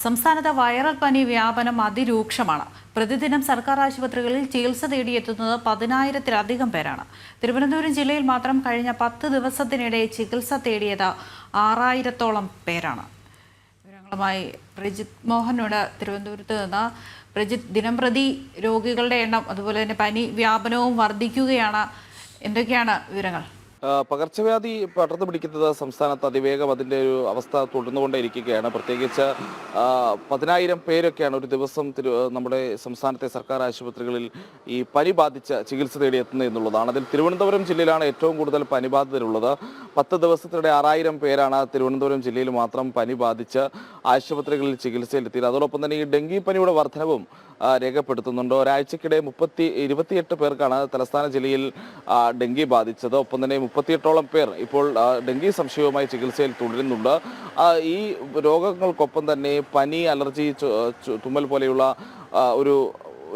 സംസ്ഥാനത്ത് വൈറൽ പനി വ്യാപനം അതിരൂക്ഷമാണ്. പ്രതിദിനം സർക്കാർ ആശുപത്രികളിൽ ചികിത്സ തേടിയെത്തുന്നത് 10,000-ത്തിലധികം പേരാണ്. തിരുവനന്തപുരം ജില്ലയിൽ മാത്രം കഴിഞ്ഞ 10 ദിവസത്തിനിടെ ചികിത്സ തേടിയത് 6,000-ത്തോളം പേരാണ്. വിവരങ്ങളുമായി പ്രജിത് മോഹനോട് തിരുവനന്തപുരത്ത് നിന്ന്. പ്രജിത്, ദിനംപ്രതി രോഗികളുടെ എണ്ണം അതുപോലെ തന്നെ പനി വ്യാപനവും വർദ്ധിക്കുകയാണ്. എന്തൊക്കെയാണ് വിവരങ്ങൾ? പകർച്ചവ്യാധി പടർന്നു പിടിക്കുന്നത് സംസ്ഥാനത്ത് അതിവേഗം അതിൻ്റെ ഒരു അവസ്ഥ തുടർന്നുകൊണ്ടേയിരിക്കുകയാണ്. പ്രത്യേകിച്ച് 10,000 പേരൊക്കെയാണ് ഒരു ദിവസം നമ്മുടെ സംസ്ഥാനത്തെ സർക്കാർ ആശുപത്രികളിൽ ഈ പനി ബാധിച്ച് ചികിത്സ തേടിയെത്തുന്നത് എന്നുള്ളതാണ്. അതിൽ തിരുവനന്തപുരം ജില്ലയിലാണ് ഏറ്റവും കൂടുതൽ പനി ബാധിതരുള്ളത്. 10 ദിവസത്തിനിടെ 6,000 പേരാണ് തിരുവനന്തപുരം ജില്ലയിൽ മാത്രം പനി ബാധിച്ച് ആശുപത്രികളിൽ ചികിത്സയിലെത്തിയത്. അതോടൊപ്പം തന്നെ ഈ ഡെങ്കിപ്പനിയുടെ വർധനവും രേഖപ്പെടുത്തുന്നുണ്ട്. ഒരാഴ്ചക്കിടെ 28 പേർക്കാണ് തലസ്ഥാന ജില്ലയിൽ ഡെങ്കി ബാധിച്ചത്. ഒപ്പം തന്നെ 38ഓളം പേർ ഇപ്പോൾ ഡെങ്കി സംശയവുമായി ചികിത്സയിൽ തുടരുന്നുണ്ട്. ഈ രോഗങ്ങൾക്കൊപ്പം തന്നെ പനി, അലർജി, തുമ്മൽ പോലെയുള്ള ഒരു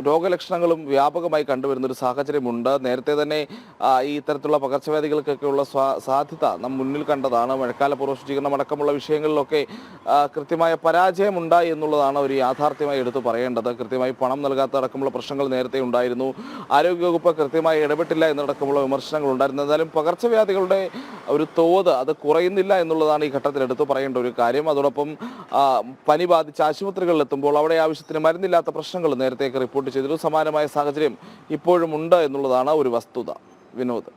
രോഗലക്ഷണങ്ങളും വ്യാപകമായി കണ്ടുവരുന്നൊരു സാഹചര്യമുണ്ട്. നേരത്തെ തന്നെ ഈ ഇത്തരത്തിലുള്ള പകർച്ചവ്യാധികൾക്കൊക്കെയുള്ള സാധ്യത നാം മുന്നിൽ കണ്ടതാണ്. മഴക്കാല പൂർവ്വ ശുചീകരണം അടക്കമുള്ള വിഷയങ്ങളിലൊക്കെ കൃത്യമായ പരാജയമുണ്ടായി എന്നുള്ളതാണ് ഒരു യാഥാർത്ഥ്യമായി എടുത്തു പറയേണ്ടത്. കൃത്യമായി പണം നൽകാത്ത അടക്കമുള്ള പ്രശ്നങ്ങൾ നേരത്തെ ഉണ്ടായിരുന്നു. ആരോഗ്യവകുപ്പ് കൃത്യമായി ഇടപെട്ടില്ല എന്നടക്കമുള്ള വിമർശനങ്ങൾ ഉണ്ടായിരുന്നു. എന്നാലും പകർച്ചവ്യാധികളുടെ ഒരു തോത് അത് കുറയുന്നില്ല എന്നുള്ളതാണ് ഈ ഘട്ടത്തിൽ എടുത്തു പറയേണ്ട ഒരു കാര്യം. അതോടൊപ്പം പനി ബാധിച്ച് ആശുപത്രികളിൽ എത്തുമ്പോൾ അവിടെ ആവശ്യത്തിന് മരുന്നില്ലാത്ത പ്രശ്നങ്ങൾ നേരത്തെയൊക്കെ റിപ്പോർട്ട് ചെയ്തൊരു സമാനമായ സാഹചര്യം ഇപ്പോഴും ഉണ്ട് എന്നുള്ളതാണ് ഒരു വസ്തുത. വിനോദ്.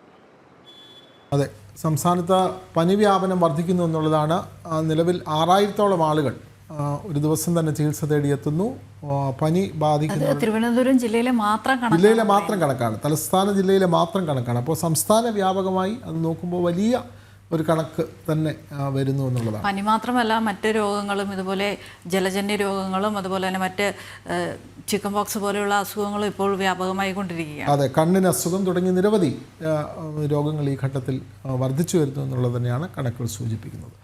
അതെ, സംസ്ഥാനത്ത് പനി വ്യാപനം വർദ്ധിക്കുന്നു എന്നുള്ളതാണ്. നിലവിൽ 6,000-ത്തോളം ആളുകൾ ഒരു ദിവസം തന്നെ ചികിത്സ തേടിയെത്തുന്നു. പനി ബാധിക്കുന്നത് തിരുവനന്തപുരം ജില്ലയിലെ മാത്രം കണക്കാണ്, തലസ്ഥാന ജില്ലയിലെ മാത്രം കണക്കാണ്. അപ്പോൾ സംസ്ഥാന വ്യാപകമായി അത് നോക്കുമ്പോൾ വലിയ ഒരു കണക്ക് തന്നെ വരുന്നു എന്നുള്ളതാണ്. പനി മാത്രമല്ല, മറ്റ് രോഗങ്ങളും ഇതുപോലെ ജലജന്യ രോഗങ്ങളും അതുപോലെ തന്നെ മറ്റ് ചിക്കൻ പോക്സ് പോലെയുള്ള അസുഖങ്ങളും ഇപ്പോൾ വ്യാപകമായി കൊണ്ടിരിക്കുകയാണ്. അതെ, കണ്ണിന് അസുഖം തുടങ്ങി നിരവധി രോഗങ്ങൾ ഈ ഘട്ടത്തിൽ വർദ്ധിച്ചു വരുന്നു എന്നുള്ളത് തന്നെയാണ് കണക്കുകൾ സൂചിപ്പിക്കുന്നത്.